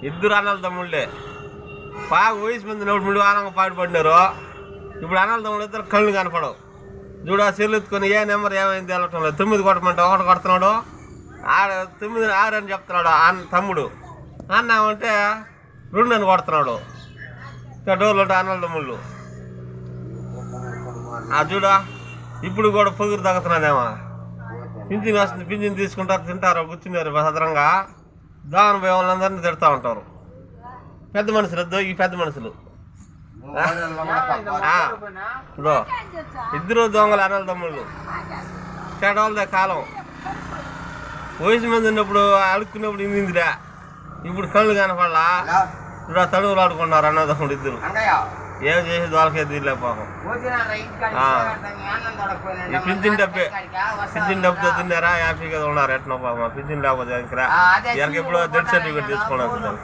ఇద్దరు అన్నల తమ్ముళ్ళే బాగా వయసు మంది 3 వారంగా పాటుపడినారు. ఇప్పుడు అన్నల తమ్ముళ్ళు ఇద్దరు కళ్ళు కనపడవు. చూడ సెల్లు ఎత్తుకొని ఏ నెంబర్ ఏమైంది వెళ్ళటం లేదు. 9 కొట్టమంటే 1 కొడుతున్నాడు, 9 6 అని చెప్తున్నాడు తమ్ముడు. అన్నామంటే 2 అని కొడుతున్నాడు. డోర్లు ఉంటాయి అన్నల తమ్ముళ్ళు. చూడ ఇప్పుడు కూడా పొగురు తగ్గుతున్నాదేమో. పింఛన్ వస్తుంది, పింఛన్ తీసుకుంటారు, తింటారు, కూర్చున్నారు భద్రంగా. దావన పోయే వాళ్ళందరినీ తిడతా ఉంటారు. పెద్ద మనుషులు ఈ పెద్ద మనుషులు ఇద్దరు దొంగలు అన్నల తమ్ముళ్ళు. చెడవాళ్ళదే కాలం. వయసు మంది ఉన్నప్పుడు అడుక్కున్నప్పుడు ఇందిరా, ఇప్పుడు కళ్ళు కనపడలా. ఇప్పుడు తడువులు ఆడుకున్నారు అన్నదమ్ముడు ఇద్దరు. ఏం చేసేది వాళ్ళకే తీరలే పాపం. ఈ పింఛన్ డబ్బుతో తిన్నారా హ్యాపీగా ఉన్నారు. ఎట్నో పాపం పింఛన్ లేకపోతే ఎప్పుడో డెత్ సర్టిఫికేట్ తెచ్చుకున్నారు.